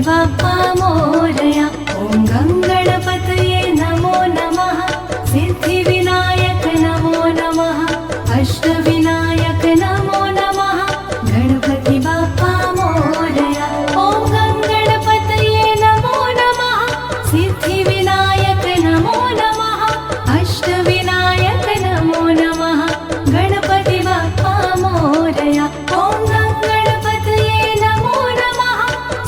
बाप्पा मोरया। ॐ गङ्गणपतये नमो नमः। सिद्धिविनायक नमो नमः। अष्टविनायक नमो नमः। गणपति बाप्पा मोरया। ॐ गङ्गणपतये नमो नमः। सिद्धिविनायक नमो नमः। अष्टविनायक नमो नमः। गणपति बाप्पा मोरया। ॐ गङ्गणपतये नमो नमः।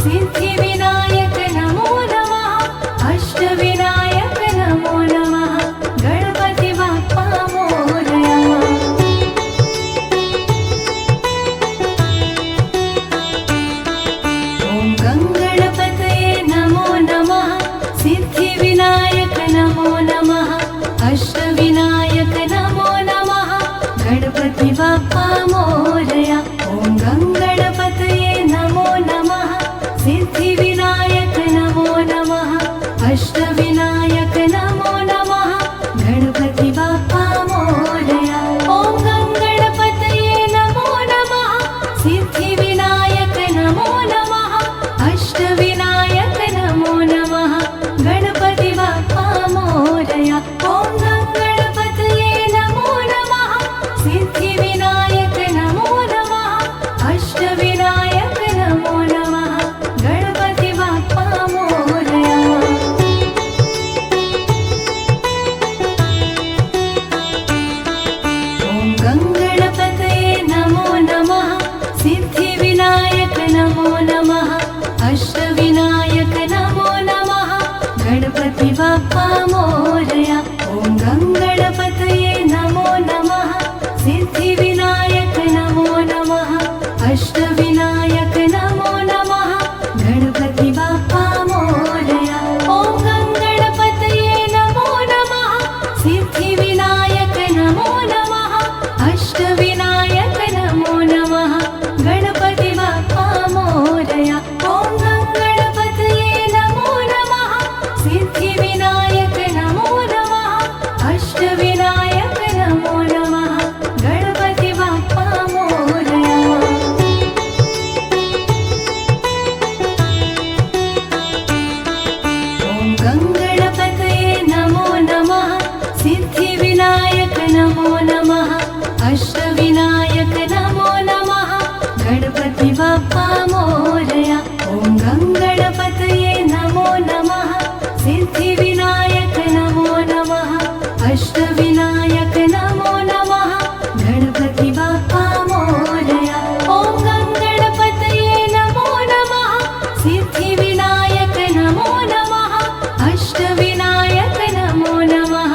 सिद्धिविनायक नमो नमः। अष्टविनायक नमो नमः। गणपति बाप्पा मोरया। ॐ गङ्गणपतये नमो नमः। सिद्धिविनायक नमो नमः। अष्टविनायक नमो नमः। गणपति बाप्पा मोरया। ॐ गङ्गणपतये नमो नमः। सिद्धिविनायक नमो नमः। अष्टविनायक नमो नमः। गणपति बाप्पा मोरया। ॐ गङ्गणपतये नमो नमः। सिद्धिविनायक नमो नमः। अष्टविनायक नमो नमः। गणपति बाप्पा मोरया। ॐ गङ्गणपतये नमो नमः। सिद्धिविनायक नमो नमः। अष्टविनायक नमो नमः। गणपति बाप्पा मोरया। ॐ गङ्गणपतये नमो नमः। सिद्धिविनायक नमो नमः। अष्टविनायक नमो नमः। गणपति बाप्पा मोरया। ॐ गङ्गणपतये नमो नमः। सिद्धिविनायक नमो नमः। अष्टविनायक नमो नमः। गणपति बाप्पा मोरया। ॐ गङ्गणपतये नमो नमः। सिद्धिविनायक नमो नमः। अष्टविनायक नमो नमः। गणपति बाप्पा मोरया। ॐ गङ्गणपतये नमो नमः। सिद्धिविनायक नमो नमः। अष्टविनायक नमो नमः। गणपति बाप्पा मोरया। ॐ गङ्गणपतये नमो नमः। सिद्धिविनायक नमो नमः। अष्टविनायक नमो नमः। गणपति बाप्पा मोरया। ॐ गङ्गणपतये नमो नमः। सिद्धिविनायक नमो नमः। अष्टविनायक नमो नमः। गणपति बाप्पा मोरया। ॐ गङ्गणपतये नमो नमः। सिद्धिविनायक नमो नमः। अष्टविनायक नमो नमः।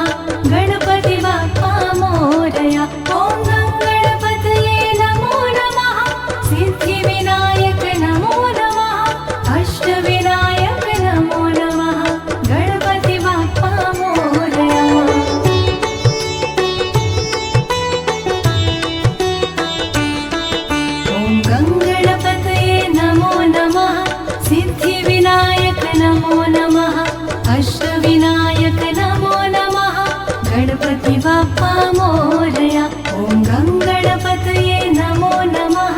गणपति बाप्पा मोरया। ॐ गङ्गणपतये नमो नमः। सिद्धिविनायक नमो नमः। अष्टविनायक नमो नमः। गणपति बाप्पा मोरया। ॐ गङ्गणपतये नमो नमः। सिद्धिविनायक नमो नमः। अष्टविनायक नमो नमः। गणपति बाप्पा मोरया। ॐ गङ्गणपतये नमो नमः।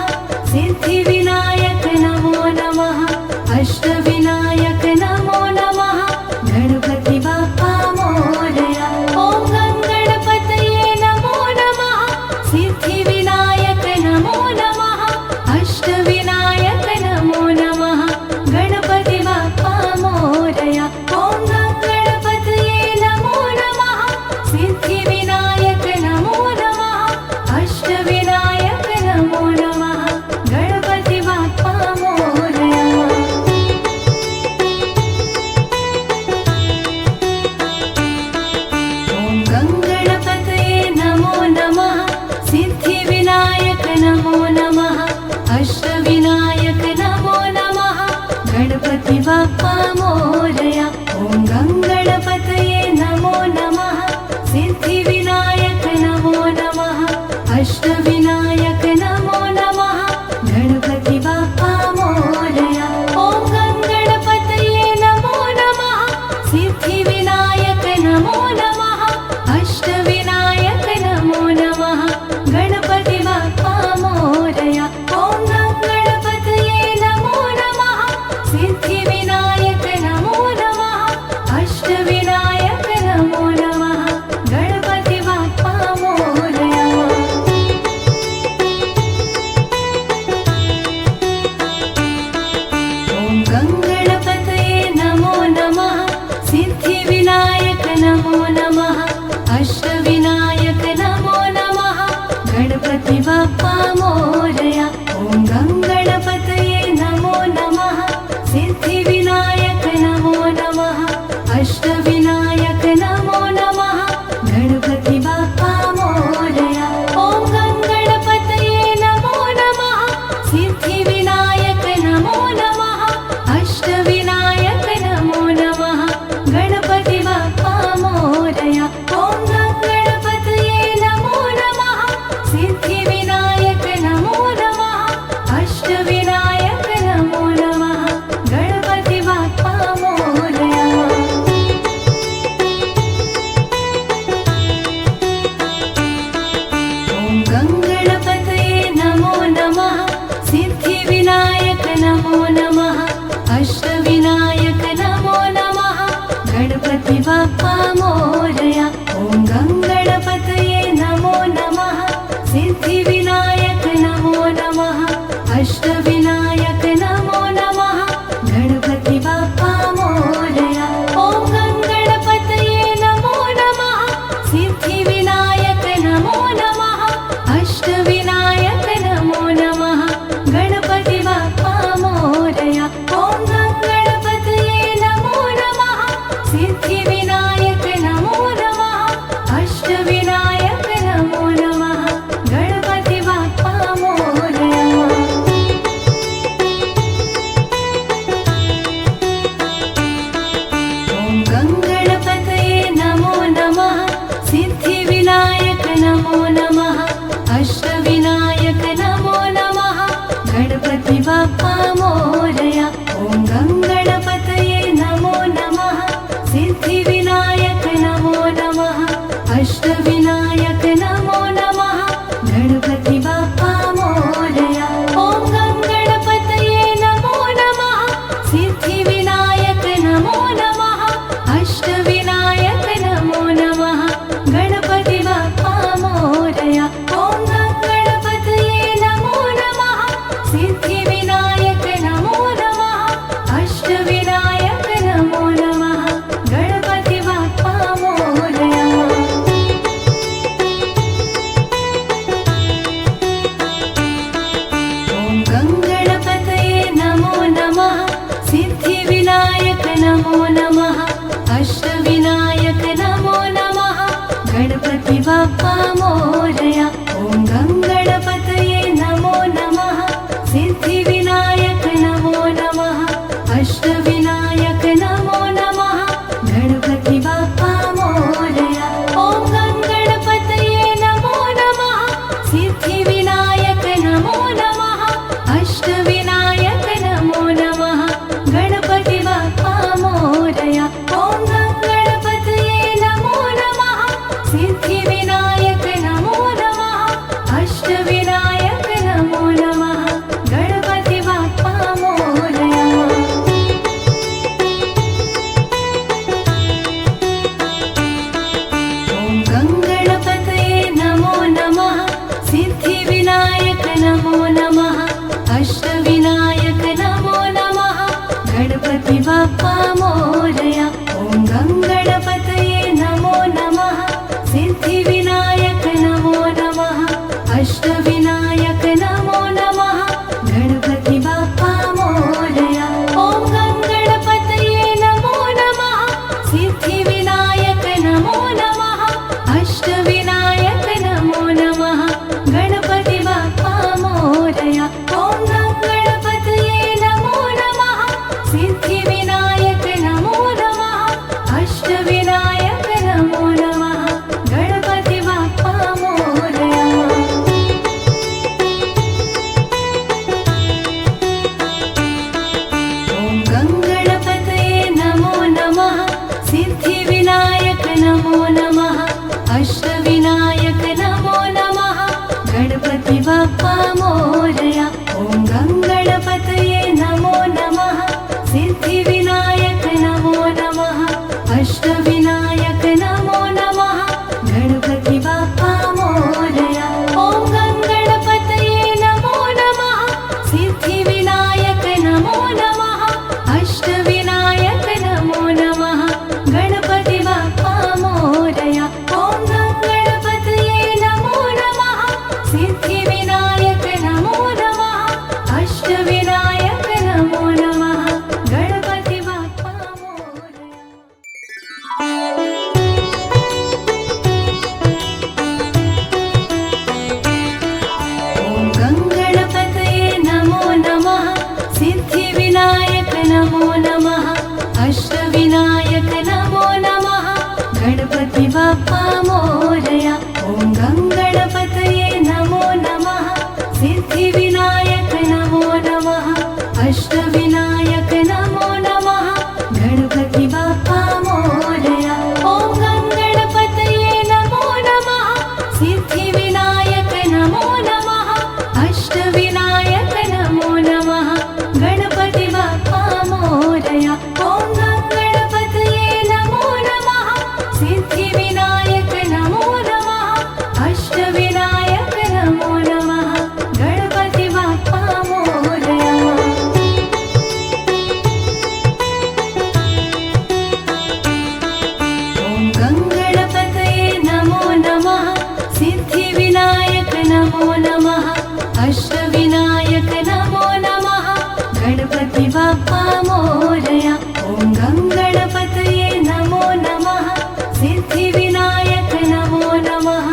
सिद्धिविनायक नमो नमः। अष्टविनायक नमो नमः। गणपति बाप्पा मोरया। ॐ गङ्गणपतये नमो नमः। सिद्धिविनायक नमो नमः। अष्टविनायक नमो नमः। गणपति बाप्पा मोरया। ॐ गङ्गणपतये नमो नमः। सिद्धिविनायक नमो नमः। अष्टविनायक नमो नमः। गणपति बाप्पा मोरया। ॐ गङ्गणपतये नमो नमः। सिद्धिविनायक नमो नमः। अष्टविनायक नमो नमः। गणपति बाप्पा मोरया। ॐ गङ्गणपतये नमो नमः। सिद्धिविनायक नमो नमः। अष्टविनायक नमो नमः। गणपति बाप्पा मोरया। ॐ गङ्गणपतये नमो नमः। सिद्धिविनायक नमो नमः। अष्टविनायक नमो नमः। गणपति बाप्पा मोरया। ॐ गङ्गणपतये नमो नमः। सिद्धिविनायक नमो नमः अष्टविनायक नमो नमः गणपति बाप्पा मोरया ॐ गङ्गणपतये नमो नमः सिद्धिविनायक नमो नमः अष्टविनायक नमो नमः गणपति बाप्पा मोरया ॐ गङ्गणपतये नमो नमः सिद्धिविनायक नमो नमः अष्टविनायक नमो नमः गणपति बाप्पा मोरया ॐ गङ्गणपतये नमो नमः सिद्धिविनायक नमो नमः अष्टविनायक नमो नमः गणपति बाप्पा मोरया ॐ गङ्गणपतये नमो नमः सिद्धिविनायक नमो नमः अष्टविनायक नमो नमः गणपति बाप्पा मोरया ॐ गङ्गणपतये नमो नमः सिद्धिविनायक नमो नमः अष्टविनायक नमो नमः गणपति बाप्पा मोरया ॐ गङ्गणपतये नमो नमः सिद्धिविनायक नमो नमः अष्टविनायक नमो नमः गणपति बाप्पा मोरया ॐ गङ्गणपतये नमो नमः सिद्धिविनायक नमो नमः अष्टविनायक नमो नमः गणपति बाप्पा मोरया ॐ गङ्गणपतये नमो नमः सिद्धिविनायक नमो नमः अष्टविनायक नमो नमः गणपति बाप्पा मोरया ॐ गङ्गणपतये नमो नमः सिद्धिविनायक नमो नमः अष्टविनायक नमो नमः गणपति बाप्पा मोरया ॐ गङ्गणपतये नमो नमः सिद्धिविनायक नमो नमः अष्टविनायक नमो नमः गणपति बाप्पा मोरया ॐ गङ्गणपतये नमो नमः सिद्धिविनायक नमो नमः अष्टविनायक नमो नमः गणपति बाप्पा मोरया ॐ गङ्गणपतये नमो नमः सिद्धिविनायक नमो नमः अष्टविनायक नमो नमः गणपति बाप्पा मोरया ॐ गङ्गणपतये नमो नमः सिद्धिविनायक नमो नमः अष्टविनायक नमो नमः गणपति बाप्पा मोरया ॐ गङ्गणपतये नमो नमः सिद्धिविनायक नमो नमः अष्टविनायक नमो नमः गणपति बाप्पा मोरया ॐ गङ्गणपतये नमो नमः सिद्धिविनायक नमो नमः अष्टविनायक नमो नमः गणपति बाप्पा मोरया ॐ गङ्गणपतये नमो नमः सिद्धिविनायक नमो नमः अष्टविनायक नमो नमः गणपति बाप्पा मोरया ॐ गङ्गणपतये नमो नमः सिद्धिविनायक नमो नमः अष्टविनायक नमो नमः गणपति बाप्पा मोरया ॐ गङ्गणपतये नमो नमः सिद्धिविनायक नमो नमः अष्टविनायक नमो नमः गणपति बाप्पा मोरया ॐ गङ्गणपतये नमो नमः सिद्धिविनायक नमो नमः अष्टविनायक नमो नमः गणपति बाप्पा मोरया ॐ गङ्गणपतये नमो नमः सिद्धिविनायक नमो नमः अष्टविनायक नमो नमः गणपति बाप्पा मोरया ॐ गङ्गणपतये नमो नमः सिद्धिविनायक नमो नमः अष्टविनायक नमो नमः गणपति बाप्पा मोरया ॐ गङ्गणपतये नमो नमः सिद्धिविनायक नमो नमः अष्टविनायक नमो नमः गणपति बाप्पा गणपति बाप्पा मोरया। ॐ गणपतये नमो नमः। सिद्धिविनायक नमो नमः। अष्टविनायक नमो नमः। गणपति बाप्पा मोरया। ॐ गणपतये नमो नमः। सिद्धिविनायक नमो नमः। अष्टविनायक नमो नमः। गणपति बाप्पा मोरया। ॐ गणपतये नमो नमः। सिद्धिविनायक नमो नमः। अष्टविनायक नमो नमः। गणपति बाप्पा मोरया। ॐ गणपतये नमो नमः। सिद्धिविनायक नमो नमः। अष्टविनायक नमो नमः। गणपति बाप्पा मोरया। ॐ गणपतये नमो नमः। सिद्धिविनायक नमो नमः।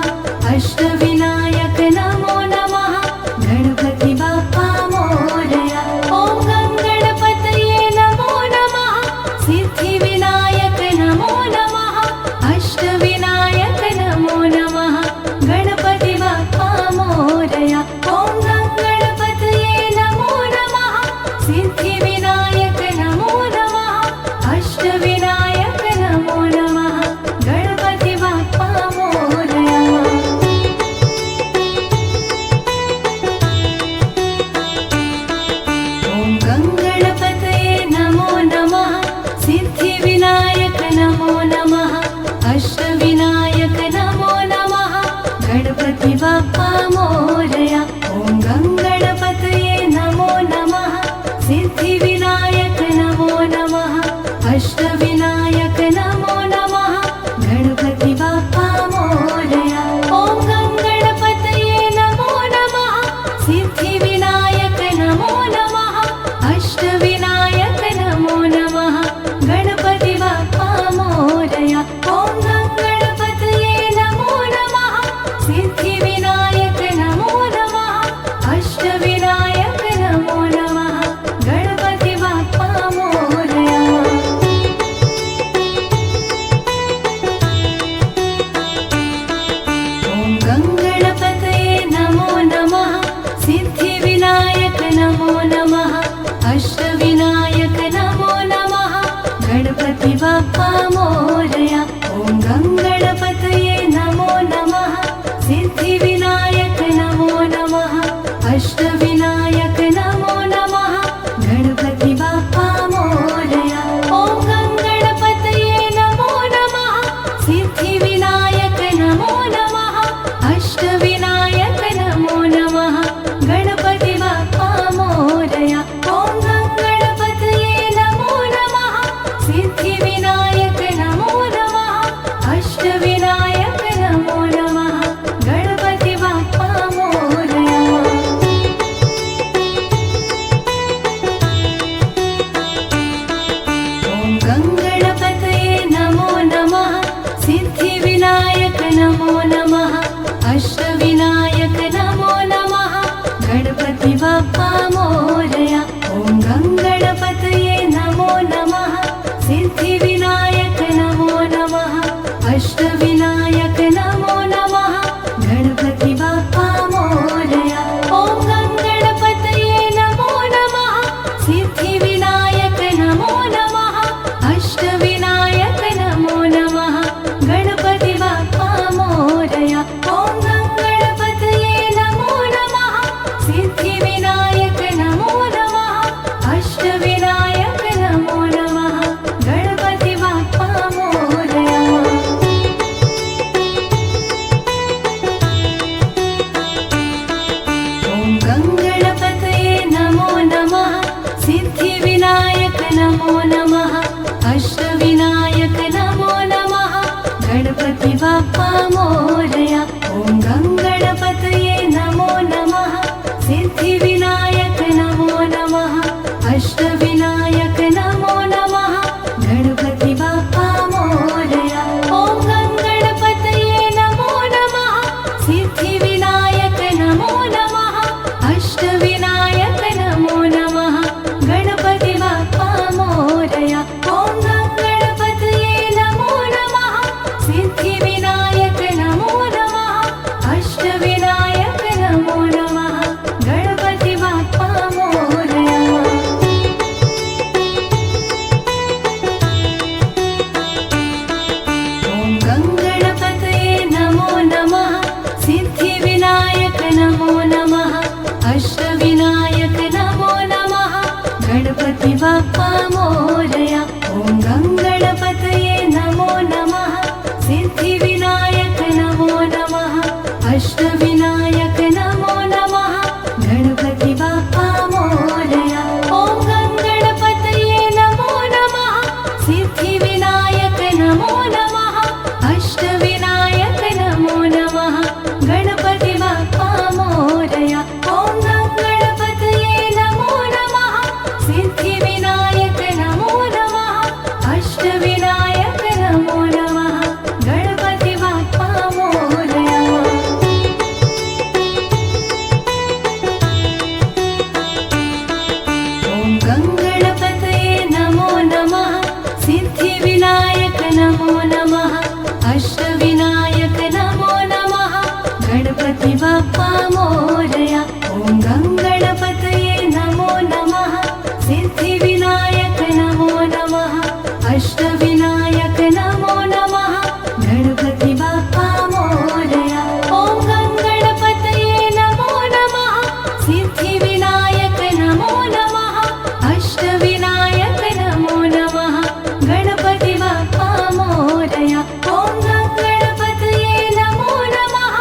अष्टविनायक नमो नमः। गणपति बाप्पा मोरया। ॐ गणपतये नमो नमः। सिद्धिविनायक नमो नमः। अष्टविनायक नमो नमः। गणपति बाप्पा मोरया। ॐ गणपतये नमो नमः। सिद्धिविनायक नमो नमः। अष्टविनायक नमो नमः। गणपति बाप्पा मोरया। ॐ गणपतये नमो नमः। सिद्धिविनायक नमो नमः। अष्टविनायक नमो नमः। गणपति बाप्पा मोरया। ॐ गणपतये नमो नमः। सिद्धिविनायक नमो नमः। अष्टविनायक नमो नमः। गणपति बाप्पा मोरया। ॐ गणपतये नमो नमः। सिद्धिविनायक नमो नमः। अष्टविनायक नमो नमः। गणपति बाप्पा मोरया। ॐ गणपतये नमो नमः। सिद्धिविनायक नमो नमः। अष्टविनायक नमो नमः। गणपति बाप्पा मोरया। ॐ गणपतये नमो नमः। सिद्धिविनायक नमो नमः। अष्टविनायक नमो नमः। गणपति बाप्पा मोरया। ॐ गणपतये नमो नमः। सिद्धिविनायक नमो नमः। अष्टविनायक नमो नमः। गणपति बाप्पा मोरया। ॐ गणपतये नमो नमः। सिद्धिविनायक नमो नमः। अष्टविनायक नमो नमः। गणपति बाप्पा मोरया। ॐ गणपतये नमो नमः। सिद्धिविनायक नमो नमः। अष्टविनायक नमो नमः। गणपति बाप्पा मोरया। ॐ गणपतये नमो नमः। सिद्धिविनायक नमो नमः। अष्टविनायक नमो नमः। गणपति बाप्पा मोरया। ॐ गणपतये नमो नमः। सिद्धिविनायक नमो नमः। अष्टविनायक नमो नमः। गणपति बाप्पा मोरया। ॐ गणपतये नमो नमः। सिद्धिविनायक नमो नमः। अष्टविनायक नमो नमः। गणपति बाप्पा मोरया। ॐ गणपतये नमो नमः। सिद्धिविनायक नमो नमः। अष्टविनायक नमो नमः। गणपति बाप्पा मोरया। ॐ गणपतये नमो नमः। सिद्धिविनायक नमो नमः। अष्टविनायक नमो नमः। गणपति बाप्पा मोरया। ॐ गणपतये नमो नमः। सिद्धिविनायक नमो नमः। अष्टविनायक नमो नमः। गणपति बाप्पा मोरया। ॐ गणपतये नमो नमः। सिद्धिविनायक नमो नमः। अष्टविनायक नमो नमः। गणपति बाप्पा मोरया। ॐ गणपतये नमो नमः। सिद्धि नमो नमः अष्टविनायक नमो नमः गणपति बाप्पा मोरया ॐ गङ्गणपतये नमो नमः सिद्धिविनायक नमो नमः अष्टविनायक नमो नमः गणपति बाप्पा मोरया ॐ गङ्गणपतये नमो नमः सिद्धिविनायक नमो नमः अष्टविनायक नमो नमः गणपति बाप्पा मोरया ॐ गङ्गणपतये नमो नमः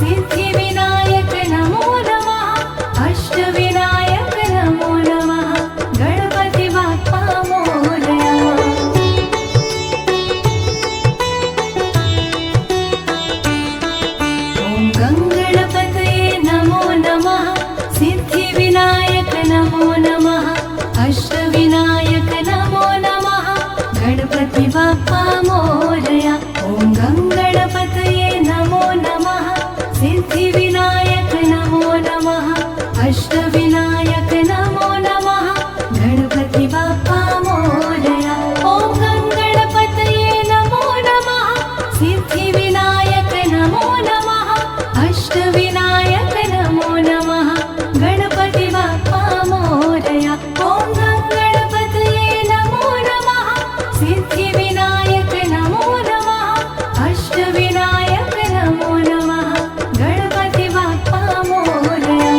सिद्धिविनायक नमो नमः अष्टविनायक नमो नमः गणपति बाप्पा मोरया ॐ गङ्गणपतये नमो नमः सिद्धिविनायक नमो नमः अष्टविनायक नमो नमः गणपति बाप्पा मोरया ॐ गङ्गणपतये नमो नमः सिद्धिविनायक नमो नमः अष्टविनायक नमो नमः गणपति बाप्पा मोरया ॐ गङ्गणपतये नमो नमः सिद्धिविनायक नमो नमः अष्टविनायक नमो नमः गणपति बाप्पा मोरया ॐ गङ्गणपतये नमो नमः सिद्धिविनायक नमो नमः अष्टविनायक नमो नमः गणपति बाप्पा मोरया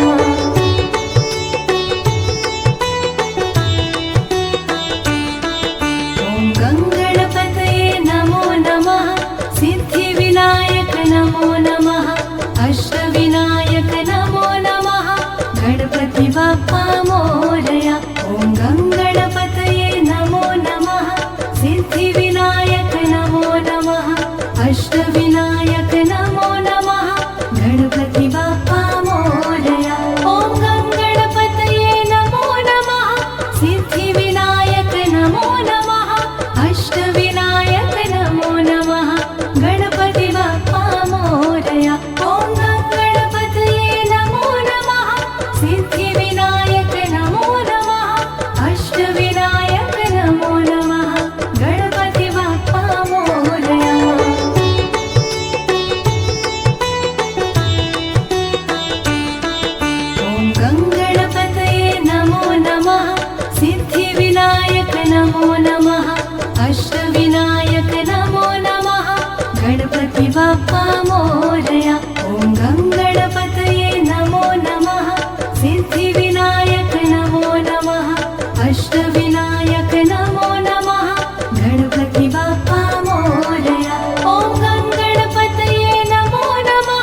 ॐ गङ्गणपतये नमो नमः सिद्धिविनायक नमो नमः अष्टविनायक नमो नमः गणपति बाप्पा मोरया ॐ गङ्गणपतये नमो नमः सिद्धिविनायक नमो नमः अष्टविनायक नमो नमः गणपति बाप्पा मोरया ॐ गङ्गणपतये नमो नमः सिद्धिविनायक नमो नमः अष्टविनायक नमो नमः गणपति बाप्पा मोरया ॐ गङ्गणपतये नमो नमः सिद्धिविनायक नमो नमः अष्टविनायक नमो नमः गणपति बाप्पा मोरया ॐ गङ्गणपतये नमो नमः सिद्धिविनायक नमो नमः अष्टविनायक नमो नमः गणपति बाप्पा मोरया ॐ गङ्गणपतये नमो नमः सिद्धिविनायक नमो नमः अष्टविनायक नमो नमः गणपति बाप्पा मोरया ॐ गङ्गणपतये नमो नमः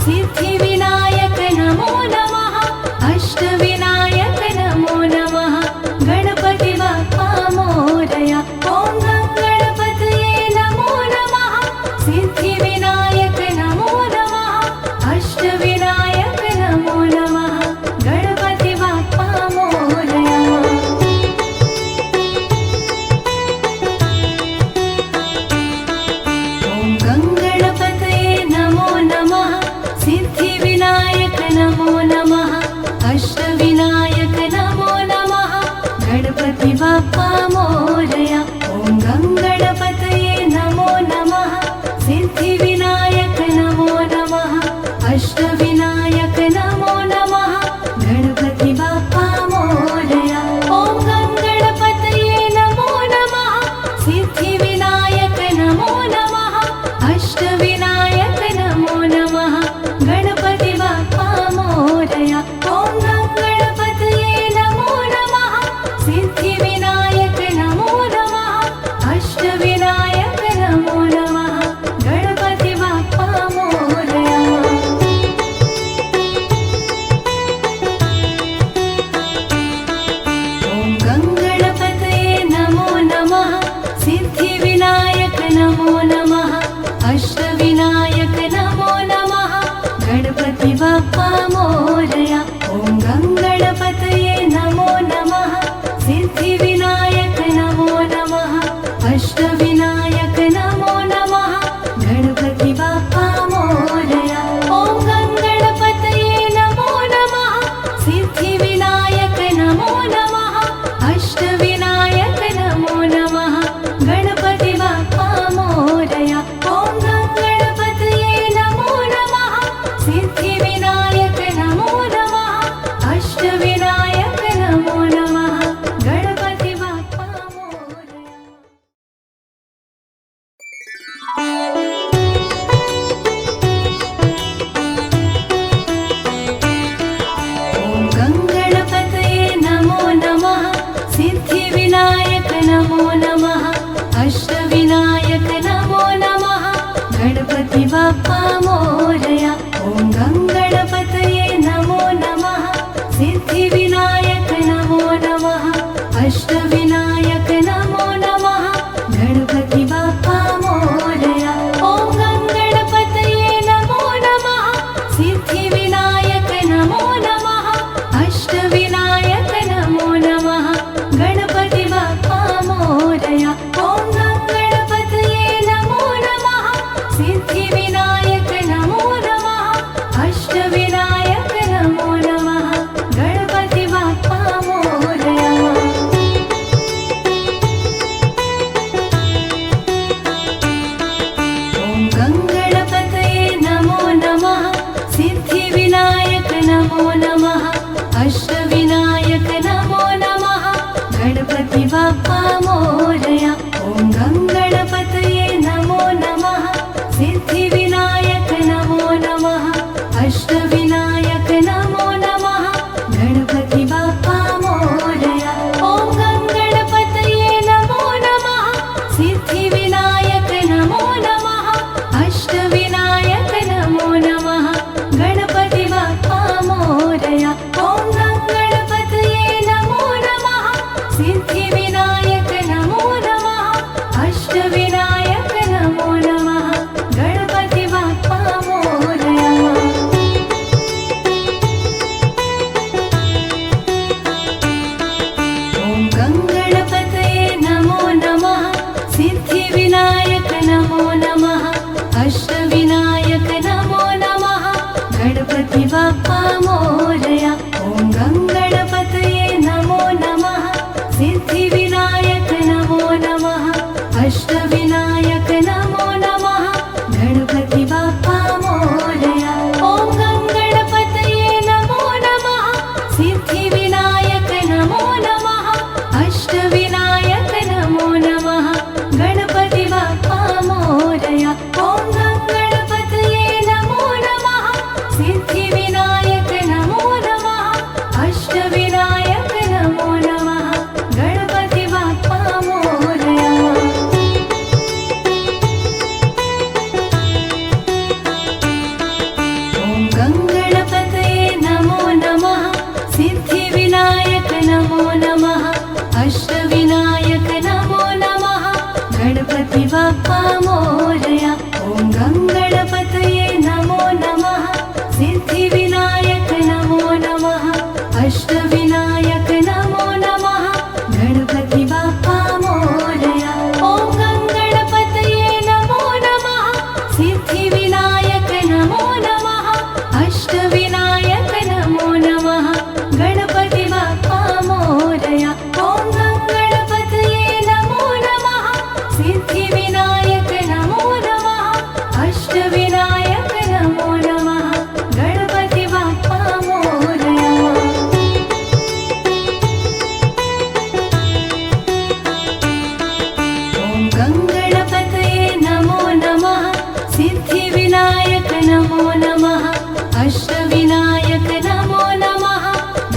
सिद्धिविनायक नमो नमः अष्टविनायक नमो नमः गणपति बाप्पा मोरया ॐ गङ्गणपतये नमो नमः सिद्धिविनायक नमो नमः अष्टविनायक नमो नमः गणपति बाप्पा मोरया ॐ गङ्गणपतये नमो नमः सिद्धिविनायक नमो नमः अष्टविनायक नमो नमः गणपति बाप्पा मोरया ॐ गङ्गणपतये नमो नमः सिद्धिविनायक नमो नमः अष्टविनायक नमो नमः गणपति बाप्पा मोरया ॐ गङ्गणपतये नमो नमः सिद्धिविनायक नमो नमः अष्टविनायक नमो नमः गणपति बाप्पा मोरया ॐ गङ्गणपतये नमो नमः सिद्धिविनायक नमो गणपति बाप्पा मोरया। ॐ गङ्गणपतये नमो नमः। सिद्धिविनायक नमो नमः। अष्टविनायक नमो नमः। गणपति बाप्पा मोरया। ॐ गङ्गणपतये नमो नमः। सिद्धिविनायक नमो नमः। अष्टविनायक नमो नमः। गणपति बाप्पा मोरया। ॐ गङ्गणपतये नमो नमः। सिद्धिविनायक नमो नमः। अष्टविनायक नमो नमः। गणपति बाप्पा मोरया। ॐ गङ्गणपतये नमो नमः। सिद्धिविनायक नमो नमः। अष्टविनायक नमो नमः। गणपति बाप्पा मोरया। ॐ गङ्गणपतये नमो नमः। सिद्धिविनायक नमो नमः। अष्टविनायक नमो नमः। गणपति बाप्पा मोरया। ॐ गङ्गणपतये नमो नमः। सिद्धिविनायक नमो नमः। अष्टविनायक नमो नमः। गणपति बाप्पा मोरया। ॐ गङ्गणपतये नमो नमः। सिद्धिविनायक नमो नमः। अष्टविनायक नमो नमः। गणपति बाप्पा मोरया। ॐ गङ्गणपतये नमो नमः। सिद्धिविनायक नमो नमः। अष्टविनायक नमो नमः। गणपति बाप्पा मोरया। ॐ गङ्गणपतये नमो नमः। सिद्धिविनायक नमो नमः। अष्टविनायक नमो नमः। गणपति बाप्पा मोरया। ॐ गङ्गणपतये नमो नमः। सिद्धिविनायक नमो नमः। अष्टविनायक नमो नमः। गणपति बाप्पा मोरया। ॐ गङ्गणपतये नमो नमः। सिद्धिविनायक नमो नमः। अष्टविनायक नमो नमः। गणपति बाप्पा मोरया। ॐ गङ्गणपतये नमो नमः। सिद्धिविनायक नमो नमः। अष्टविनायक नमो नमः। गणपति बाप्पा मोरया। ॐ गङ्गणपतये नमो नमः। सिद्धिविनायक नमो नमः। अष्टविनायक नमो नमः। गणपति बाप्पा मोरया। ॐ गङ्गणपतये नमो नमः। सिद्धिविनायक नमो नमः। अष्टविनायक नमो नमः। गणपति बाप्पा मोरया। ॐ गङ्गणपतये नमो नमः। सिद्धिविनायक नमो नमः। अष्टविनायक नमो नमः। गणपति बाप्पा मोरया। ॐ गङ्गणपतये नमो नमः। सिद्धिविनायक नमो नमः। अष्टविनायक नमो नमः।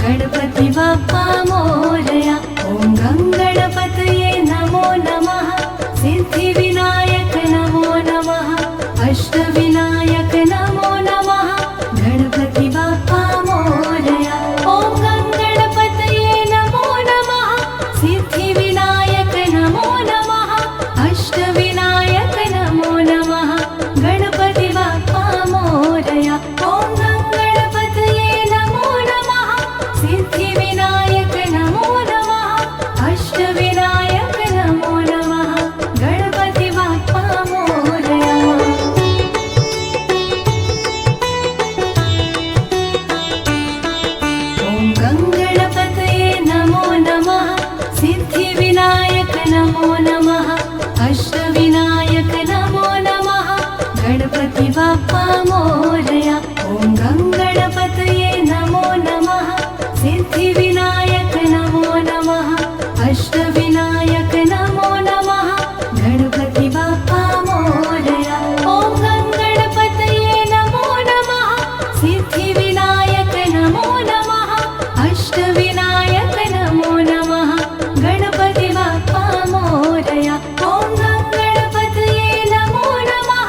गणपति बाप्पा मोरया। ॐ गङ्गणपतये नमो नमः। सिद्धिविनायक नमो नमः। अष्टविनायक नमो नमः। गणपति बाप्पा मोरया। ॐ गङ्गणपतये नमो नमः। सिद्धिविनायक नमो नमः। अष्टविनायक नमो नमः। गणपति बाप्पा मोरया। ॐ गङ्गणपतये नमो नमः। सिद्धिविनायक नमो नमः। अष्टविनायक नमो नमः। गणपति बाप्पा मोरया। ॐ गङ्गणपतये नमो नमः। सिद्धिविनायक नमो नमः। अष्टविनायक नमो नमः। गणपति बाप्पा मोरया। ॐ गङ्गणपतये नमो नमः। सिद्धिविनायक नमो नमः। अष्टविनायक नमो नमः। गणपति बाप्पा मोरया। ॐ गङ्गणपतये नमो नमः। सिद्धिविनायक नमो नमः। अष्टविनायक नमो नमः। गणपति बाप्पा मोरया। ॐ गङ्गणपतये नमो नमः।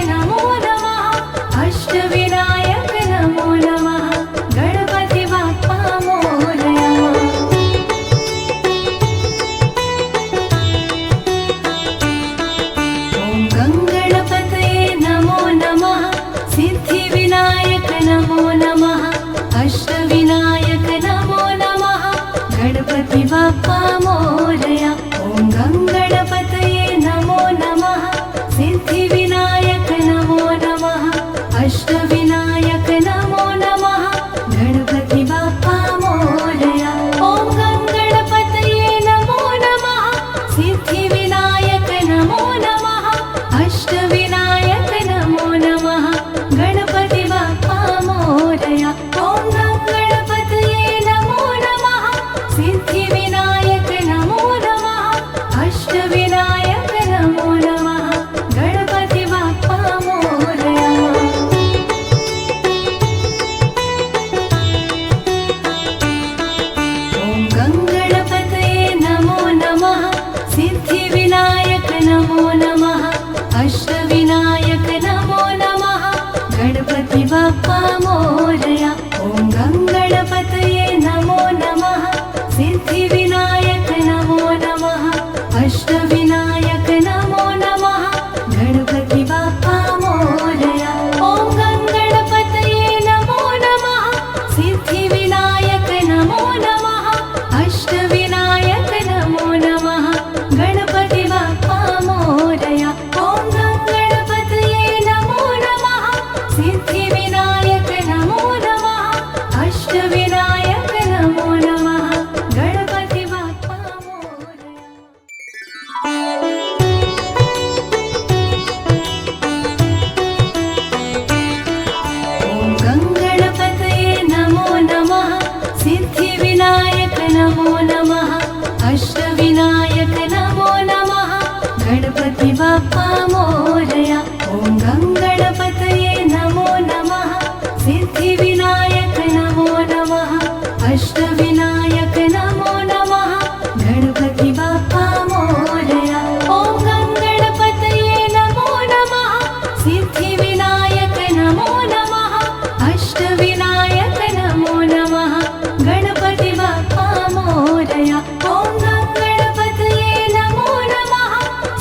नमो नमः अष्टविनायक नमो नमः गणपति बाप्पा मोरया ॐ गङ्गणपतये नमो नमः सिद्धिविनायक नमो नमः अष्टविनायक नमो नमः गणपति बाप्पा मोरया ॐ गङ्गणपतये नमो नमः सिद्धिविनायक नमो नमः अष्टविनायक नमो नमः गणपति बाप्पा मोरया ॐ गङ्गणपतये नमो नमः सिद्धिविनायक नमो नमः अष्टविनायक नमो नमः गणपति बाप्पा मोरया ॐ गङ्गणपतये नमो नमः सिद्धिविनायक गणपति बाप्पा मोरया। ॐ गणपतये नमो नमः। सिद्धिविनायक नमो नमः। अष्टविनायक नमो नमः। गणपति बाप्पा मोरया। ॐ गणपतये नमो नमः। सिद्धिविनायक नमो नमः। अष्टविनायक नमो नमः। गणपति बाप्पा मोरया। ॐ गणपतये नमो नमः।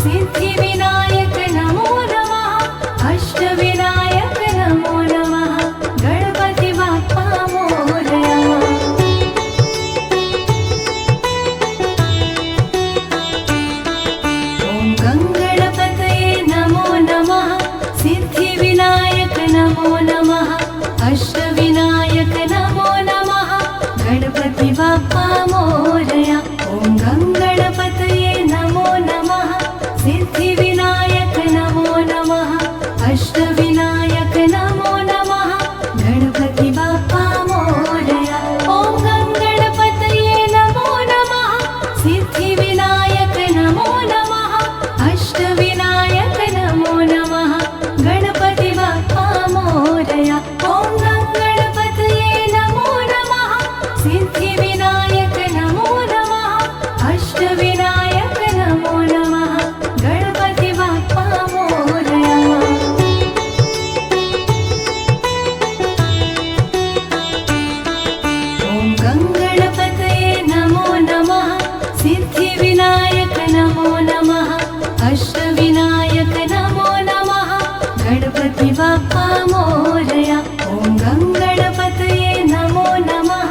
सिद्धिविनायक नमो नमः। अष्टविनायक नमो नमः। गणपति बाप्पा मोरया। ॐ गणपतये नमो नमः। सिद्धिविनायक नमो नमः। अष्टविनायक नमो नमः। गणपति बाप्पा मोरया। ॐ गणपतये नमो नमः। सिद्धिविनायक नमो नमः। अष्टविनायक नमो नमः। गणपति बाप्पा मोरया। ॐ गणपतये नमो नमः। सिद्धिविनायक नमो नमः। अष्टविनायक नमो नमः। गणपति बाप्पा मोरया। ॐ गणपतये नमो नमः। सिद्धिविनायक नमो नमः। अष्टविनायक नमो नमः। गणपति बाप्पा मोरया। ॐ गणपतये नमो नमः। सिद्धिविनायक नमो नमः। अष्टविनायक नमो नमः। गणपति बाप्पा मोरया। ॐ गणपतये नमो नमः।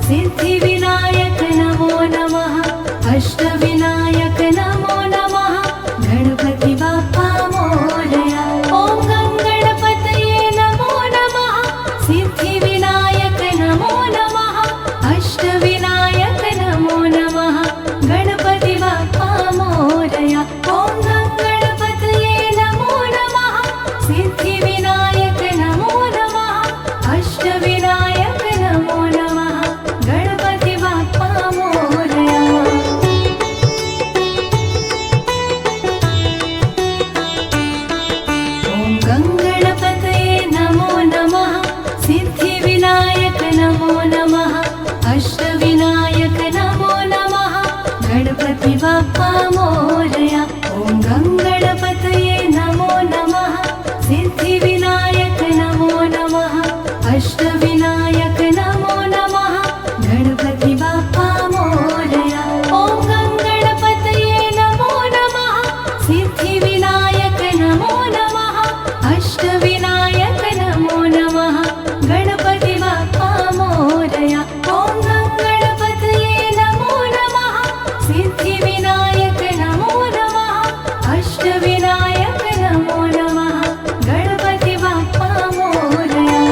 सिद्धिविनायक नमो नमः। अष्टविनायक नमो नमः। गणपति बाप्पा मोरया। ॐ गणपतये नमो नमः। सिद्धिविनायक नमो नमः। अष्टविनायक नमो नमः। गणपति बाप्पा मोरया। ॐ गणपतये नमो नमः। सिद्धिविनायक नमो नमः। अष्टविनायक नमो नमः। गणपति बाप्पा मोरया। ॐ गणपतये नमो नमः। सिद्धिविनायक नमो नमः। अष्टविनायक नमो नमः। गणपति बाप्पा मोरया। ॐ गणपतये नमो नमः। सिद्धिविनायक नमो नमः। अष्टविनायक नमो नमः। गणपति बाप्पा मोरया। ॐ गणपतये नमो नमः। सिद्धिविनायक नमो नमः। अष्टविनायक नमो नमः। गणपति बाप्पा मोरया। ॐ गणपतये नमो नमः। सिद्धिविनायक नमो नमः। अष्टविनायक नमो नमः। गणपति बाप्पा मोरया।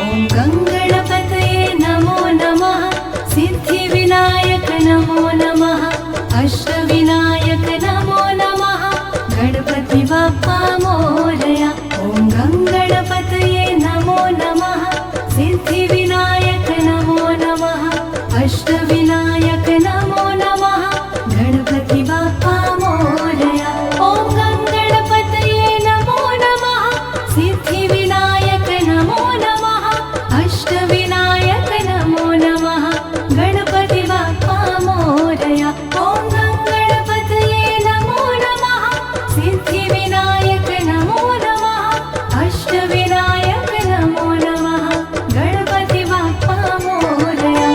ॐ गणपतये नमो नमः। सिद्धिविनायक नमो नमः। अष्टविनायक नमो नमः। गणपति बाप्पा मोरया। ॐ गणपतये नमो नमः। सिद्धिविनायक नमो नमः। अष्टविनायक नमो नमः। गणपति बाप्पा मोरया। ॐ गणपतये नमो नमः। सिद्धिविनायक नमो नमः। अष्टविनायक नमो नमः। गणपति बाप्पा मोरया। ॐ गणपतये नमो नमः। सिद्धिविनायक नमो नमः। अष्टविनायक नमो नमः। गणपति बाप्पा मोरया।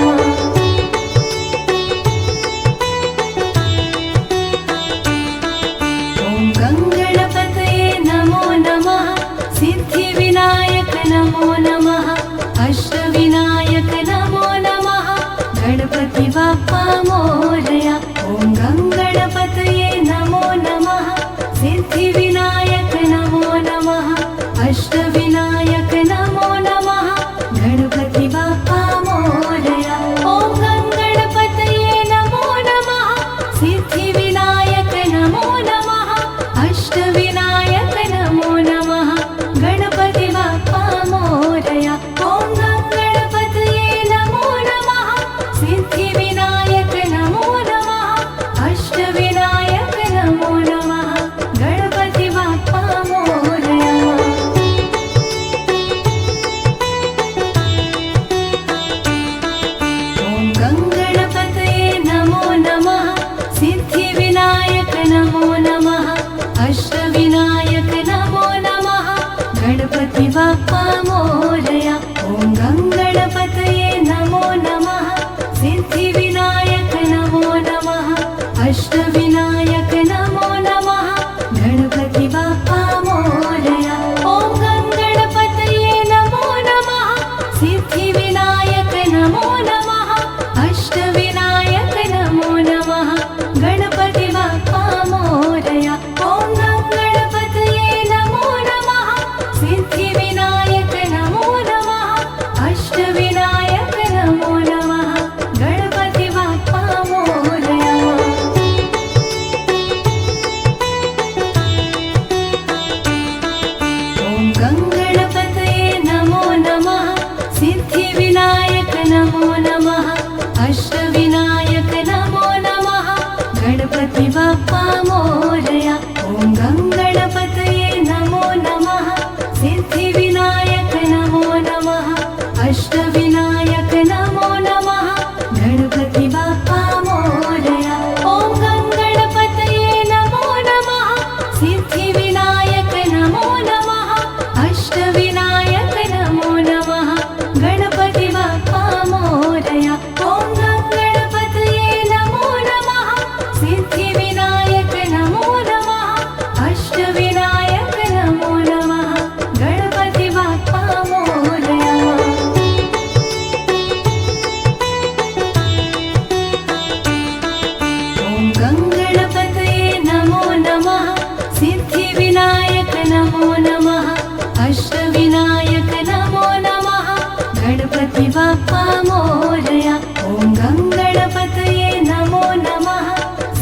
ॐ गणपतये नमो नमः। सिद्धिविनायक नमो नमः। अष्टविनायक नमो नमः। गणपति बाप्पा मोरया। ॐ गणपतये नमो नमः। सिद्धिविनायक नमो नमः। अष्टविनायक नमो नमः। गणपति बाप्पा मोरया। ॐ गणपतये नमो नमः। सिद्धिविनायक नमो नमः। अष्टविनायक नमो नमः। गणपति बाप्पा मोरया। ॐ गणपतये नमो नमः। सिद्धि अष्टविनायक नमो नमः गणपति बाप्पा मोरया। ॐ गङ्गणपतये नमो नमः सिद्धिविनायक नमो नमः अष्टविनायक नमो नमः गणपति बाप्पा मोरया। ॐ गङ्गणपतये नमो नमः सिद्धिविनायक नमो नमः अष्टविनायक नमो नमः गणपति बाप्पा मोरया। ॐ गङ्गणपतये नमो नमः सिद्धिविनायक नमो नमः अष्टविनायक नमो नमः गणपति बाप्पा मोरया। ॐ गङ्गणपतये नमो नमः सिद्धिविनायक नमो नमः अष्टविनायक नमो नमः गणपति बाप्पा मोरया। ॐ गङ्गणपतये नमो नमः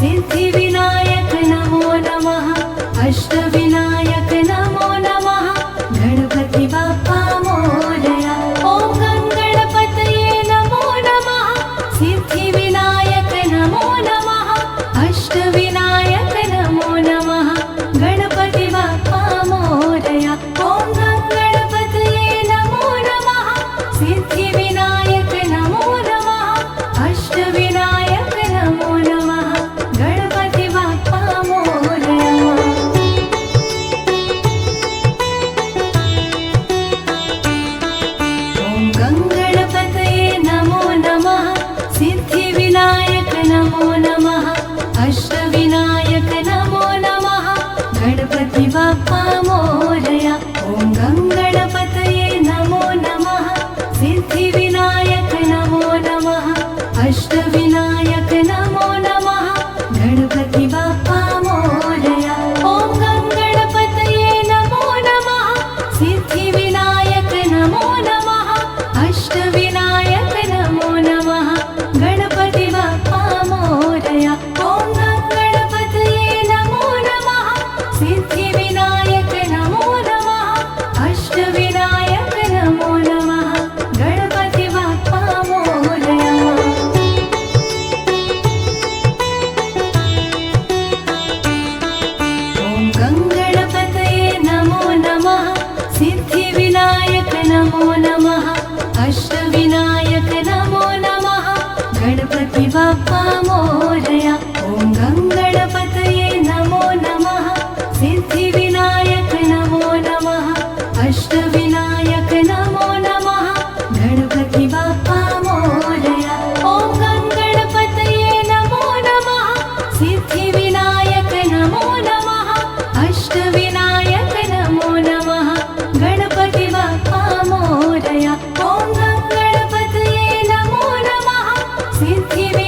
सिद्धिविनायक नमो नमः अष्टविनायक नमो नमः गणपति बाप्पा मोरया। ॐ गङ्गणपतये नमो नमः सिद्धिविनायक नमो नमः अष्टविनायक नमो नमः गणपति बाप्पा मोरया। ॐ गङ्गणपतये नमो नमः सिद्धिविनायक नमो नमः अष्टविनायक नमो नमः गणपति बाप्पा मोरया। ॐ गङ्गणपतये नमो नमः सिद्धिविनायक नमो नमः अष्टविनायक नमो नमः गणपति बाप्पा मोरया। ॐ गङ्गणपतये नमो नमः सिद्धिविनायक नमो नमः अष्टविनायक नमो नमः गणपति बाप्पा मोरया। ॐ गङ्गणपतये नमो नमः सिद्धिविनायक नमो नमः अष्टविनायक नमो नमः गणपति बाप्पा मोरया। ॐ गङ्गणपतये नमो नमः सिद्धिविनायक नमो नमः अष्टविनायक नमो नमः गणपति बाप्पा मोरया। ॐ गङ्गणपतये नमो नमः सिद्धिविनायक नमो नमः अष्टविनायक नमो नमः गणपति बाप्पा मोरया। ॐ गङ्गणपतये नमो नमः सिद्धिविनायक नमो नमः अष्टविनायक नमो नमः गणपति बाप्पा मोरया। ॐ गङ्गणपतये नमो नमः सिद्धिविनायक नमो नमः अष्टविनायक नमो नमः गणपति बाप्पा मोरया। ॐ गङ्गणपतये नमो नमः सिद्धिविनायक